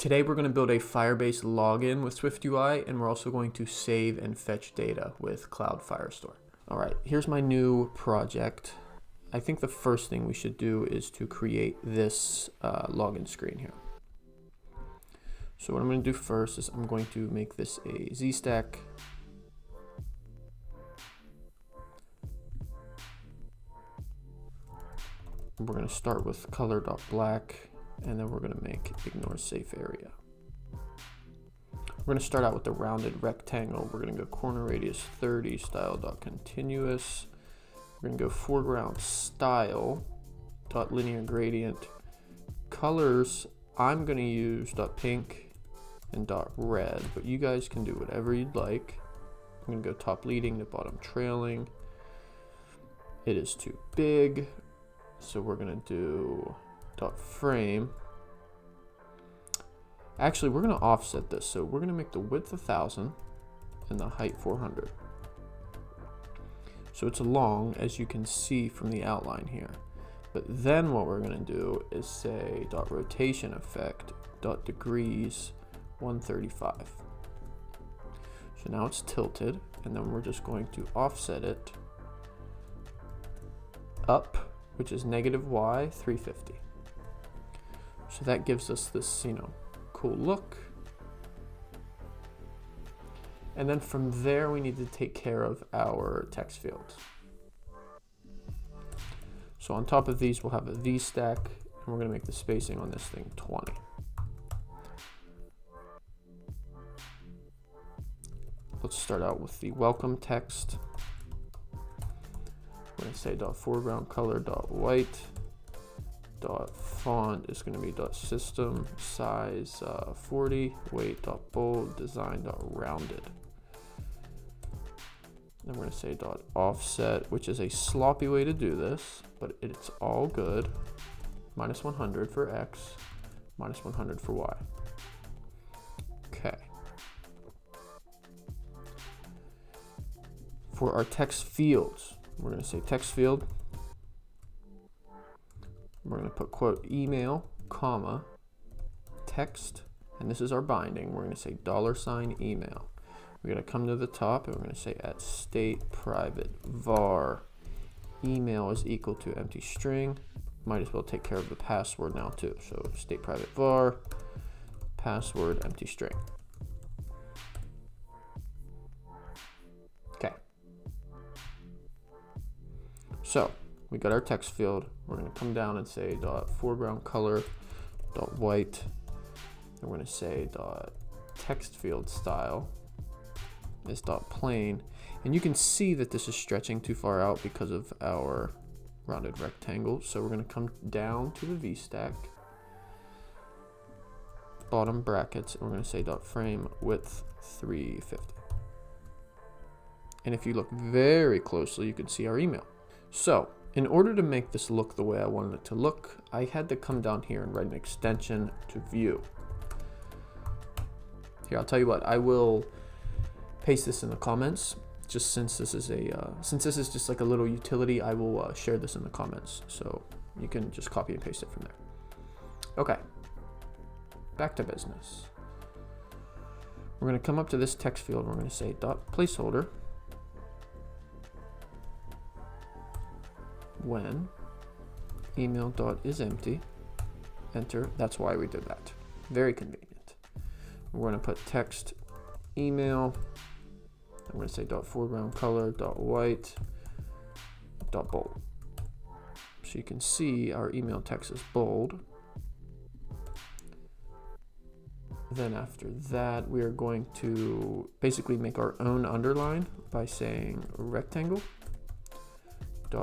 Today we're going to build a Firebase login with SwiftUI, and we're also going to save and fetch data with Cloud Firestore. All right, here's my new project. I think the first thing we should do is to create this login screen here. So what I'm going to do first is I'm going to make this a Z-stack. We're going to start with color.black, and then we're going to make ignore safe area. We're going to start out with the rounded rectangle. We're going to go corner radius 30, style.continuous. We're going to go foreground style, .linear gradient. Colors, I'm going to use .pink and .red, but you guys can do whatever you'd like. I'm going to go top leading to bottom trailing. It is too big, so we're going to do .frame. Actually, we're going to offset this, so we're going to make the width 1000 and the height 400. So it's long, as you can see from the outline here. But then what we're going to do is say .rotation effect .degrees 135. So now it's tilted, and then we're just going to offset it up, which is -y 350. So that gives us this, cool look. And then from there, we need to take care of our text fields. So on top of these, we'll have a V stack, and we're going to make the spacing on this thing 20. Let's start out with the welcome text. We're going to say .foreground color .white. .font is going to be .system size 40, weight .bold, design .rounded. Then we're going to say .offset, which is a sloppy way to do this, but it's all good. -100 for X, -100 for Y. Okay. For our text fields, we're going to say text field. We're going to put quote email, comma, text, and this is our binding. We're going to say $email. We're going to come to the top, and we're going to say at state private var email is equal to empty string. Might as well take care of the password now too. So state private var password empty string. Okay. So we got our text field. We're going to come down and say .foreground color .white. And we're going to say text field style is .plain. And you can see that this is stretching too far out because of our rounded rectangle. So we're going to come down to the V stack, bottom brackets, and we're going to say .frame width 350. And if you look very closely, you can see our email. So in order to make this look the way I wanted it to look, I had to come down here and write an extension to view. Here, I'll tell you what, I will paste this in the comments. Just since this is just like a little utility, I will share this in the comments. So you can just copy and paste it from there. Okay, back to business. We're going to come up to this text field. We're going to say .placeholder when email is empty, enter. That's why we did that. Very convenient. We're going to put text email. I'm going to say .foreground color .white .bold. So you can see our email text is bold. Then after that, we are going to basically make our own underline by saying rectangle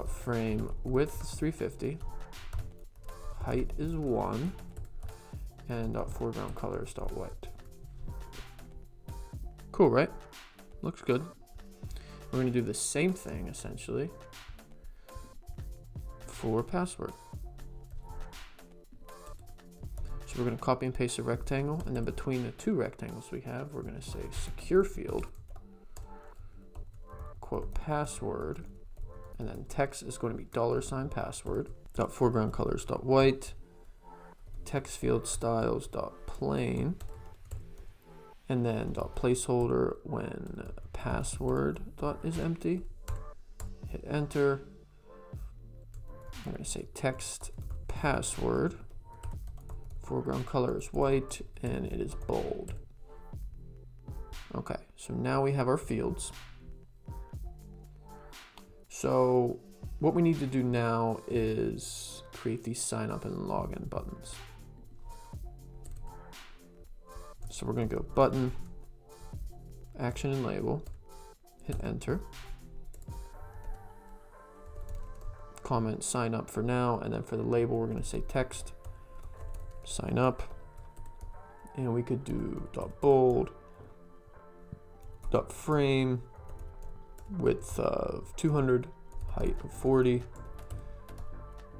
.frame width is 350, height is 1, and .foreground color is .white. Cool, right? Looks good. We're going to do the same thing essentially for password. So we're going to copy and paste a rectangle, and then between the two rectangles we have, we're going to say secure field, quote password, and then text is going to be $password, .foreground colors .white, text field styles dot plain, and then dot placeholder when password dot is empty. Hit enter. I'm going to say text password. Foreground color is white and it is bold. Okay, so now we have our fields. So what we need to do now is create these sign up and login buttons. So we're going to go button, action and label, hit enter. Comment sign up for now, and then for the label we're going to say text sign up, and we could do dot bold, dot frame, width of 200, height of 40,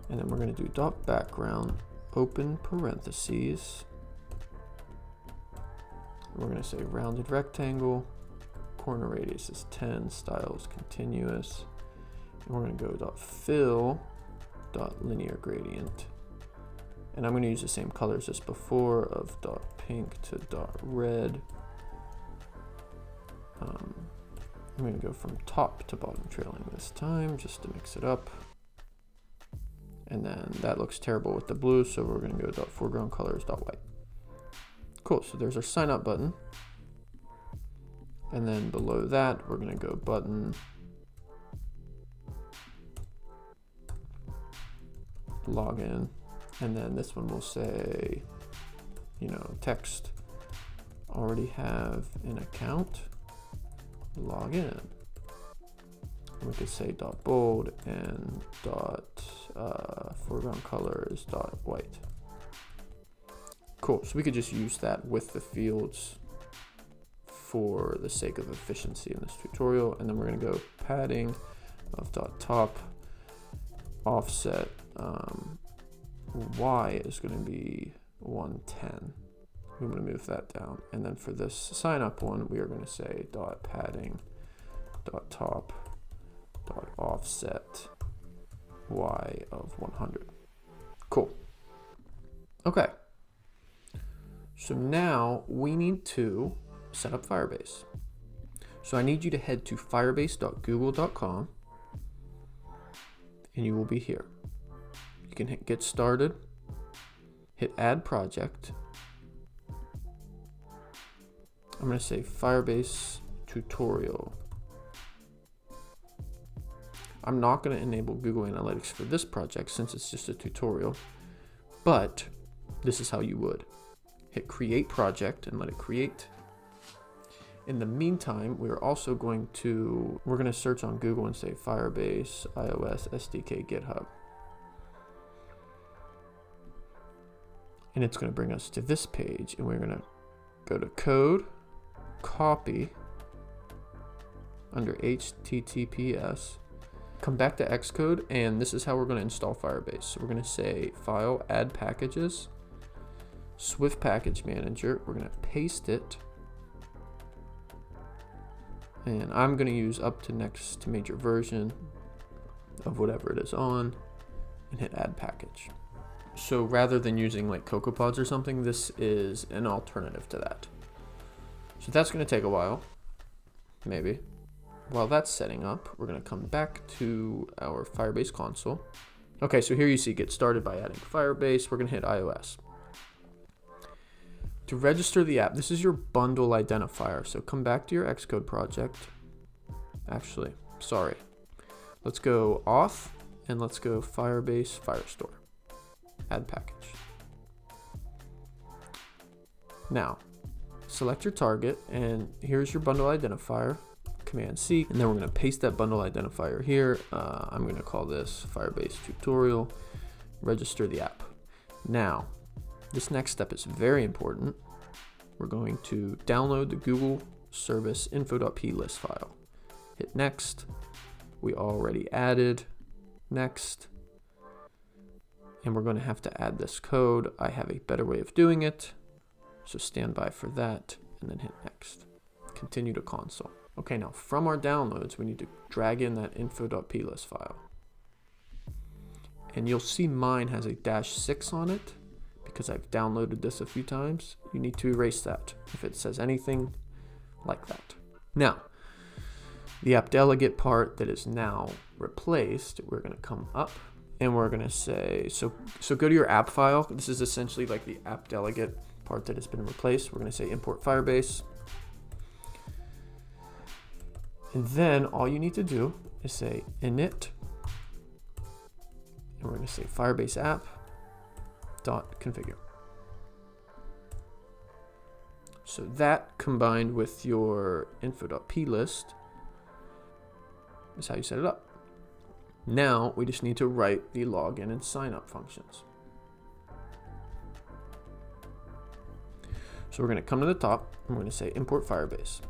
and then we're going to do dot background, open parentheses. We're going to say rounded rectangle, corner radius is 10, style is continuous, and we're going to go dot fill dot linear gradient, and I'm going to use the same colors as before of dot pink to dot red. I'm going to go from top to bottom trailing this time just to mix it up, and then that looks terrible with the blue, so we're going to go dot foreground colors dot white. Cool, so there's our sign up button. And then below that, we're going to go button, login, and then this one will say, you know, text, already have an account, login. And we could say dot bold and dot foreground color is dot white. Cool, so we could just use that with the fields for the sake of efficiency in this tutorial. And then we're going to go padding of dot top, offset y is going to be 110. I'm going to move that down. And then for this sign up one, we are going to say dot padding dot top dot offset y of 100. Cool. Okay. So now we need to set up Firebase. So I need you to head to firebase.google.com and you will be here. You can hit get started, hit add project. I'm going to say Firebase tutorial. I'm not going to enable Google Analytics for this project since it's just a tutorial, but this is how you would. Hit create project and let it create. In the meantime, we're going to search on Google and say Firebase iOS SDK GitHub. And it's going to bring us to this page, and we're going to go to code, copy, under HTTPS, come back to Xcode, and this is how we're going to install Firebase. So we're going to say file, add packages, Swift package manager. We're going to paste it, and I'm going to use up to next major version of whatever it is on, and hit add package. So rather than using like CocoaPods or something, this is an alternative to that. So that's going to take a while, maybe. While that's setting up, we're going to come back to our Firebase console. Okay, so here you see get started by adding Firebase. We're going to hit iOS. To register the app, this is your bundle identifier. So come back to your Xcode project. Actually, sorry. Let's go auth and let's go Firebase Firestore. Add package. Now, select your target, and here's your bundle identifier. Command C, and then we're going to paste that bundle identifier here. I'm going to call this Firebase tutorial. Register the app. Now, this next step is very important. We're going to download the Google service info.plist file. Hit next. We already added. Next. And we're going to have to add this code. I have a better way of doing it, so stand by for that, and then hit next. Continue to console. Okay, now from our downloads, we need to drag in that info.plist file. And you'll see mine has a -6 on it because I've downloaded this a few times. You need to erase that if it says anything like that. Now, the app delegate part that is now replaced, we're going to come up and we're going to say, so go to your app file. This is essentially like the app delegate part that has been replaced. We're going to say import Firebase. And then all you need to do is say init, and we're going to say Firebase app dot configure. So that combined with your info.plist is how you set it up. Now we just need to write the login and sign up functions. So we're going to come to the top and we're going to say import Firebase.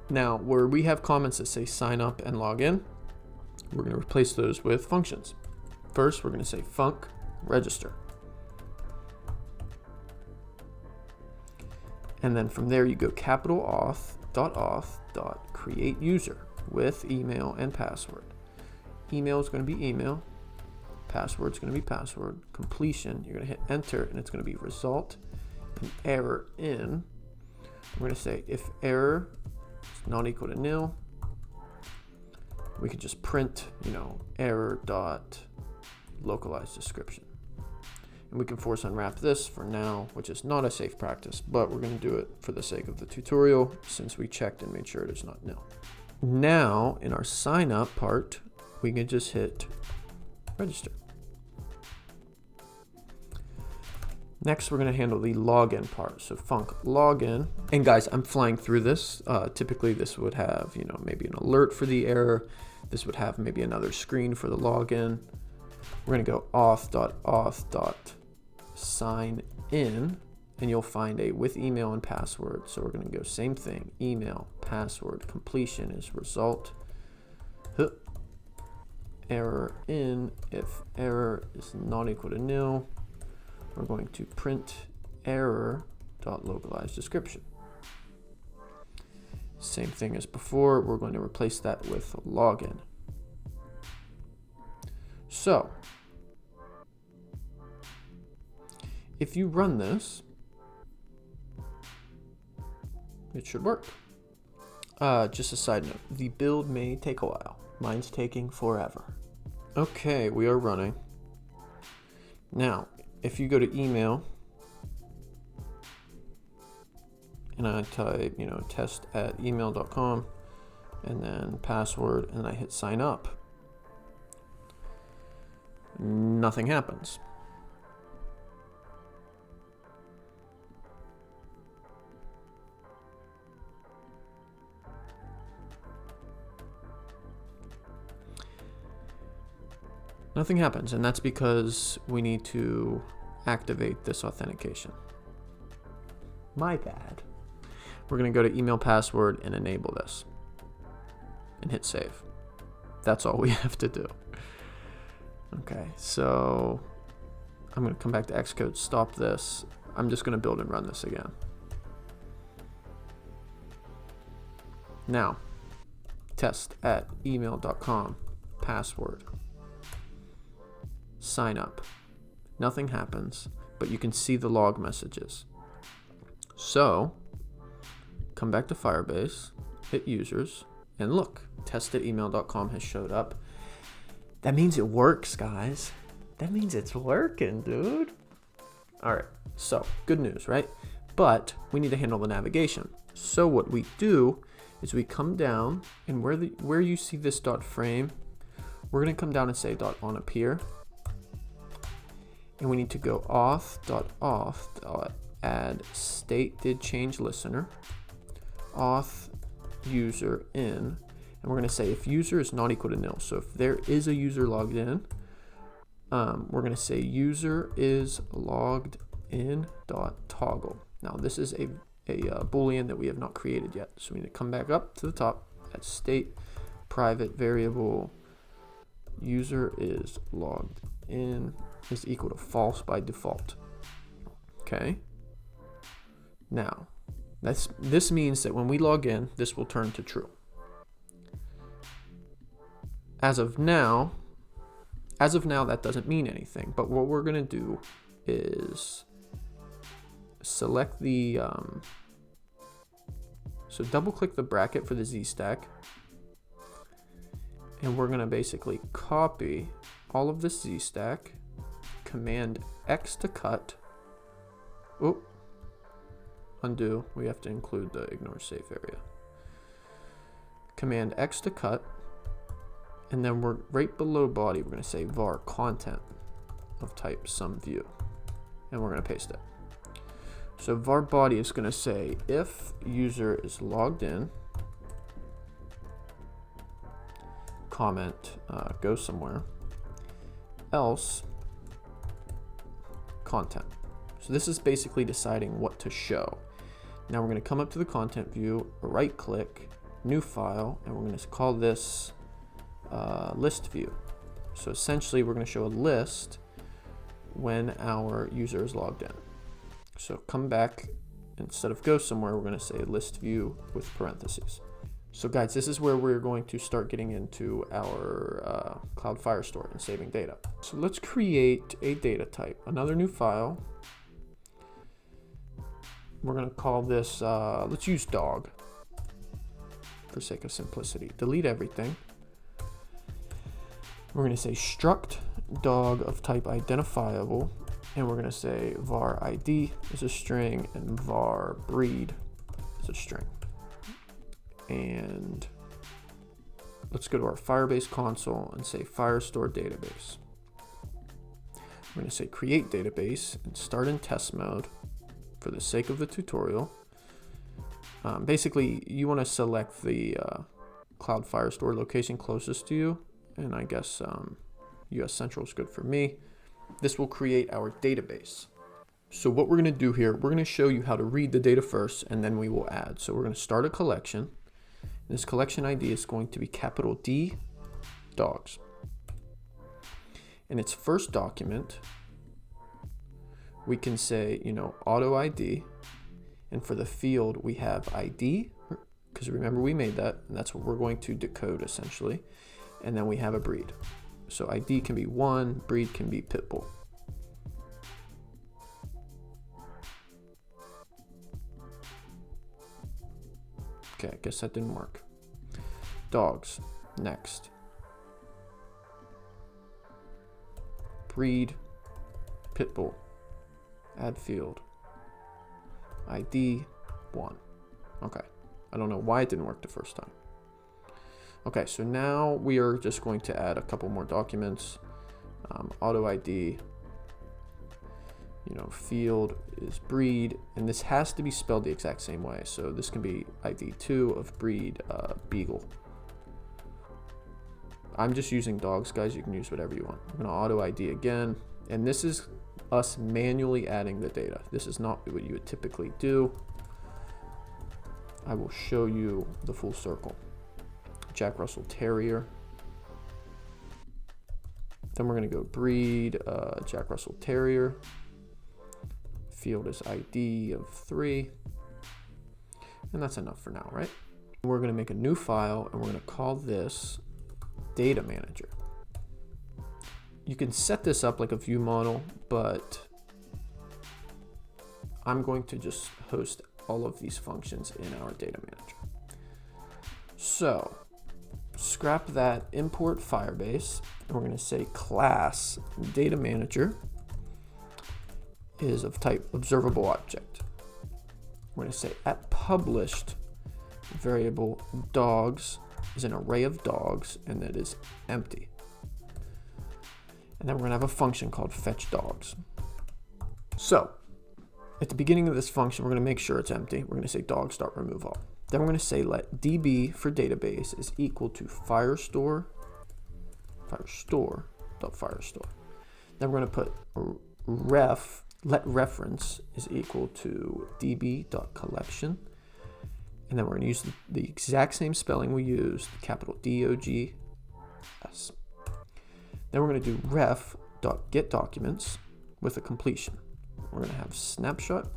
Now, where we have comments that say sign up and login, we're going to replace those with functions. First, we're going to say func register. And then from there, you go capital auth create user with email and password. Email is going to be email. Password is going to be password. Completion, you're going to hit enter, and it's going to be result and error in. We're going to say if error is not equal to nil, we could just print, error dot localized description. And we can force unwrap this for now, which is not a safe practice, but we're going to do it for the sake of the tutorial since we checked and made sure it is not nil. Now, in our sign up part, we can just hit register. Next, we're going to handle the login part. So func login. And guys, I'm flying through this. Typically, this would have, maybe an alert for the error. This would have maybe another screen for the login. We're going to go auth.sign in, and you'll find a with email and password. So we're going to go same thing, email, password, completion is result, error in, if error is not equal to nil, we're going to print error.localized description. Same thing as before, we're going to replace that with login. So, if you run this, it should work. Just a side note, the build may take a while. Mine's taking forever. Okay, we are running. Now, if you go to email, and I type, test@email.com, and then password, and I hit sign up, nothing happens. Nothing happens, and that's because we need to activate this authentication. My bad. We're going to go to email password and enable this and hit save. That's all we have to do. Okay, so I'm going to come back to Xcode, stop this. I'm just going to build and run this again. Now, test@email.com, password, sign up. Nothing happens, but you can see the log messages. So, come back to Firebase, hit users, and look, test@email.com has showed up. That means it works, guys. That means it's working, dude. All right, so good news, right? But we need to handle the navigation. So what we do is we come down, and where you see this .frame, we're going to come down and say .onAppear. And we need to go auth.auth, add state did change listener, auth user in, and we're going to say if user is not equal to nil. So if there is a user logged in, we're going to say user is logged in .toggle. Now this is a boolean that we have not created yet. So we need to come back up to the top at state private variable user is logged in is equal to false by default. Okay. Now, this means that when we log in, this will turn to true. As of now, As of now, that doesn't mean anything, but what we're gonna do is select the, so double click the bracket for the Z stack, and we're gonna basically copy all of the Z stack, Command X to cut. Oh, undo, we have to include the ignore safe area. Command X to cut, and then we're right below body, we're gonna say var content of type some view, and we're gonna paste it. So var body is gonna say if user is logged in, comment, go somewhere, else content. So this is basically deciding what to show. Now we're gonna come up to the content view, right click, new file, and we're gonna call this list view. So essentially we're gonna show a list when our user is logged in. So come back, instead of go somewhere, we're gonna say list view with parentheses. So guys, this is where we're going to start getting into our Cloud Firestore and saving data. So let's create a data type, another new file. We're gonna call this, let's use dog for sake of simplicity. Delete everything. We're gonna say struct dog of type identifiable, and we're gonna say var ID is a string and var breed is a string. And let's go to our Firebase console and say Firestore database. We're gonna say create database and start in test mode for the sake of the tutorial. Basically, you wanna select the Cloud Firestore location closest to you, and I guess US Central is good for me. This will create our database. So what we're gonna do here, we're gonna show you how to read the data first, and then we will add. So we're gonna start a collection. This collection ID is going to be capital D, dogs. In its first document, we can say, auto ID, and for the field, we have ID, because remember we made that, and that's what we're going to decode essentially. And then we have a breed. So ID can be 1, breed can be pitbull. Okay, I guess that didn't work. Dogs, next. Breed, pitbull, add field. ID, 1. Okay, I don't know why it didn't work the first time. Okay, so now we are just going to add a couple more documents. Auto ID, field is breed, and this has to be spelled the exact same way. So this can be ID2 of breed beagle. I'm just using dogs, guys. You can use whatever you want. I'm gonna auto ID again, and this is us manually adding the data. This is not what you would typically do. I will show you the full circle. Jack Russell Terrier. Then we're gonna go breed, Jack Russell Terrier. Field is ID of 3. And that's enough for now, right? We're gonna make a new file, and we're gonna call this Data Manager. You can set this up like a view model, but I'm going to just host all of these functions in our Data Manager. So scrap that import Firebase, and we're going to say class Data Manager is of type observable object. We're going to say at published variable dogs is an array of dogs, and that is empty. And then we're going to have a function called fetch dogs. So at the beginning of this function, we're going to make sure it's empty. We're going to say dogs.remove all. Then we're going to say let db for database is equal to firestore.firestore. Then we're going to put let reference is equal to db.collection. And then we're going to use the exact same spelling we used, capital D-O-G-S. Then we're going to do ref.getDocuments with a completion. We're going to have snapshot.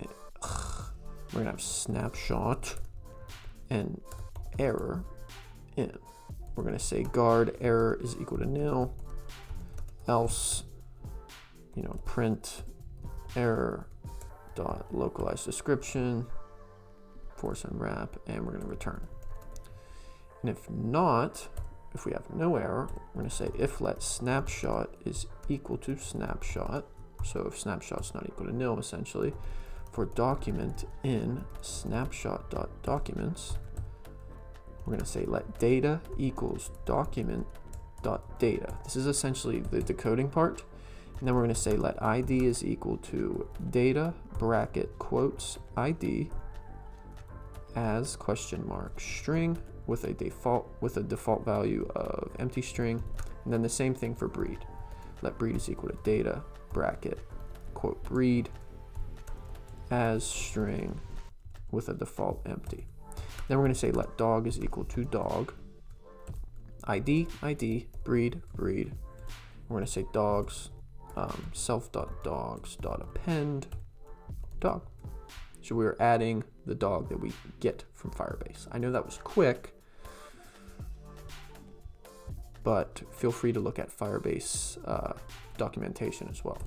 We're going to have snapshot and error in. we're going to say guard error is equal to nil, else, print error dot localized description, force unwrap, and we're going to return. And if not, if we have no error, we're going to say if let snapshot is equal to snapshot. So if snapshot's not equal to nil, essentially, for document in snapshot.documents, we're going to say let data equals document.data. This is essentially the decoding part. And then we're going to say let ID is equal to data bracket quotes ID as question mark string with a default value of empty string. And then the same thing for breed. Let breed is equal to data bracket quote breed as string with a default empty. Then we're going to say let dog is equal to dog ID breed. We're going to say dogs self.dogs.append dog. So we're adding the dog that we get from Firebase. I know that was quick, but feel free to look at Firebase documentation as well.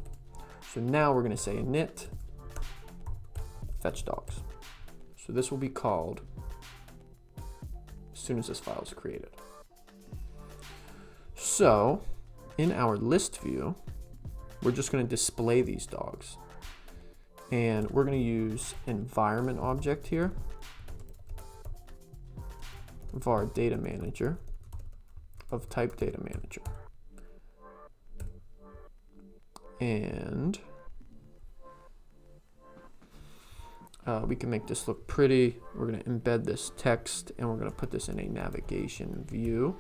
So now we're going to say init fetch dogs. So this will be called as soon as this file is created. So in our list view, we're just going to display these dogs. And we're going to use environment object here, var data manager of type data manager. And we can make this look pretty. We're going to embed this text and we're going to put this in a navigation view.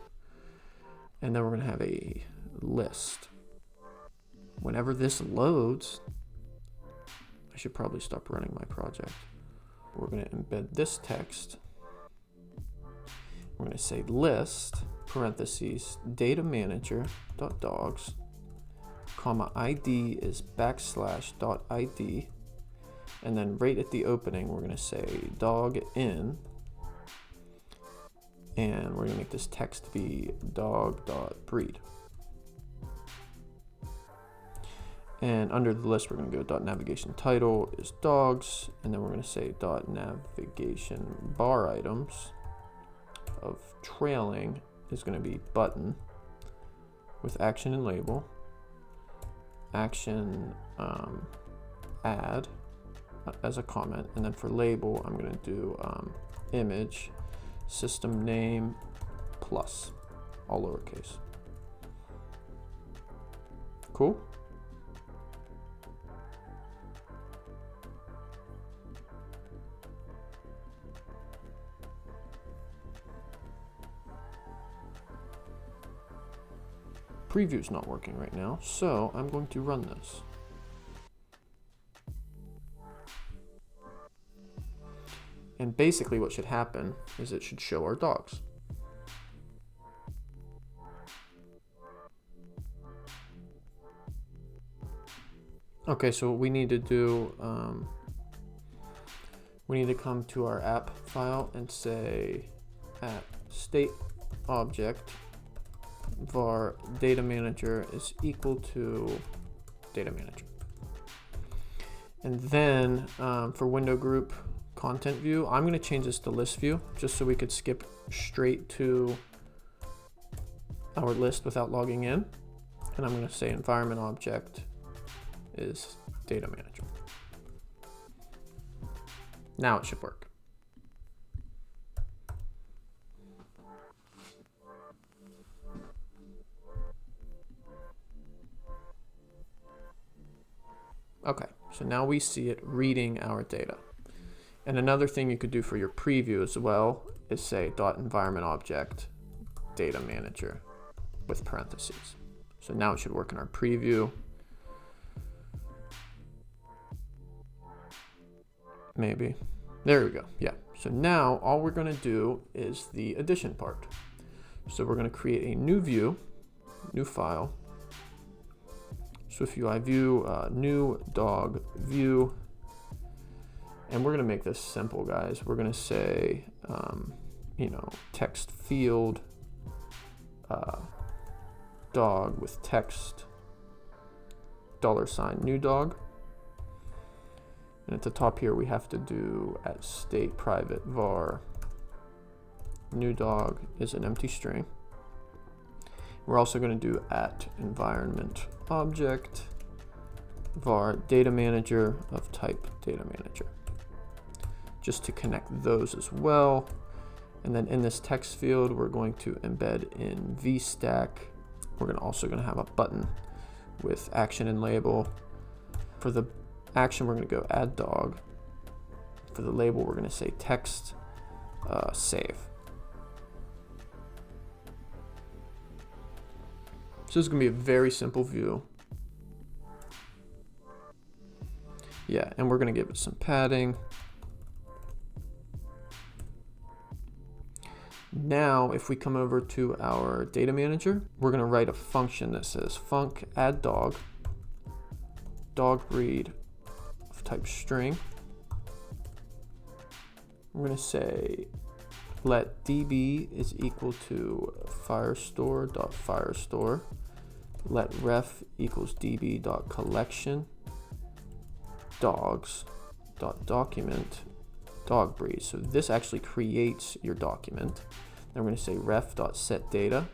And then we're going to have a list. Whenever this loads, I should probably stop running my project. We're going to embed this text. We're going to say list, parentheses, data manager dot dogs, comma ID is backslash dot ID. And then right at the opening, we're going to say dog in. And we're going to make this text be dog.breed. And under the list, we're going to go .navigation title is dogs. And then we're going to say .navigation bar items of trailing is going to be button with action and label. Action add as a comment. And then for label, I'm going to do image system name plus all lowercase. Cool. Preview's not working right now, so I'm going to run this. And basically what should happen is it should show our dogs. Okay, so what we need to do, we need to come to our app file and say at state object var data manager is equal to data manager. And then for window group content view, I'm going to change this to list view just so we could skip straight to our list without logging in. And I'm going to say environment object is data manager. Now it should work. Okay, so now we see it reading our data. And another thing you could do for your preview as well is say .environment object data manager with parentheses. So now it should work in our preview. Maybe. There we go. Yeah. So now all we're going to do is the addition part. So we're going to create a new view, new file, SwiftUI view, new dog view. And we're going to make this simple, guys. We're going to say, text field dog with text $new dog. And at the top here, we have to do at state private var new dog is an empty string. We're also going to do at environment object var data manager of type data manager, just to connect those as well. And then in this text field, we're going to embed in vstack. We're also going to have a button with action and label. For the action, we're going to go add dog. For the label, we're going to say text save. So this is going to be a very simple view. Yeah, and we're going to give it some padding. Now, if we come over to our data manager, we're going to write a function that says func add dog breed of type string. We're going to say let db is equal to firestore.firestore. Let ref equals db.collection dogs.document dog breed. So this actually creates your document. Then we're going to say ref.setData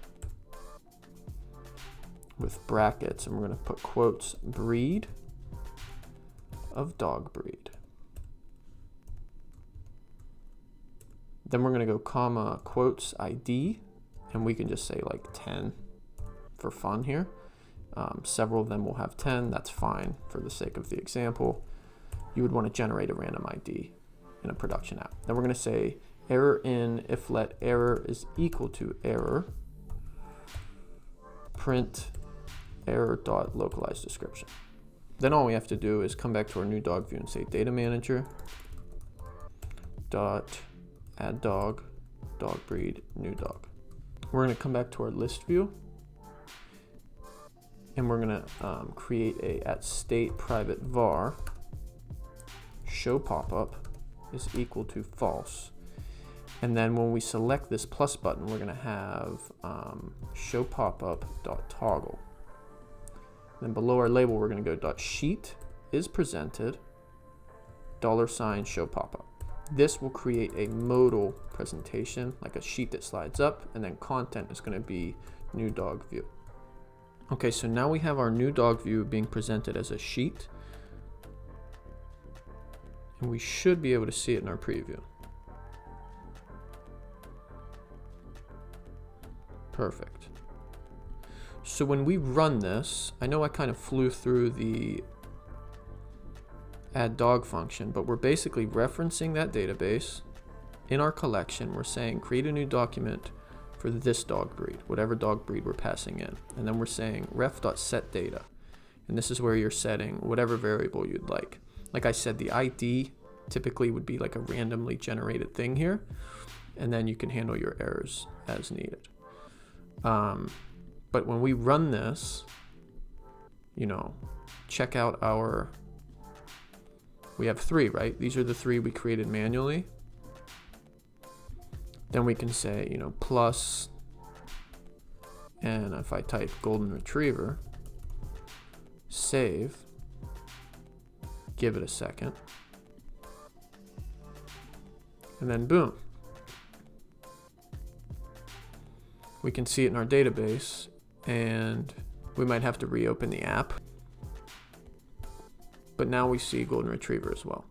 with brackets, and we're going to put quotes breed of dog breed. Then we're going to go comma quotes ID, and we can just say like 10 for fun here. Several of them will have 10. That's fine for the sake of the example. You would want to generate a random ID in a production app. Then we're going to say error in if let error is equal to error, print error dot localized description. Then all we have to do is come back to our new dog view and say data manager dot add dog breed new dog. We're going to come back to our list view, and we're going to create a at state private var show popup is equal to false. And then when we select this plus button, we're going to have show popup dot toggle. Then below our label, we're going to go dot sheet is presented $ show popup. This will create a modal presentation, like a sheet that slides up, and then content is going to be new dog view. Okay, so now we have our new dog view being presented as a sheet, and we should be able to see it in our preview. Perfect. So when we run this, I know I kind of flew through the add dog function, but we're basically referencing that database in our collection. We're saying create a new document for this dog breed, whatever dog breed we're passing in. And then we're saying ref.setData. And this is where you're setting whatever variable you'd like. Like I said, the ID typically would be like a randomly generated thing here. And then you can handle your errors as needed. But when we run this, check out we have 3, right? These are the 3 we created manually. Then we can say, plus, and if I type golden retriever, save, give it a second, and then boom. We can see it in our database, and we might have to reopen the app. But now we see golden retriever as well.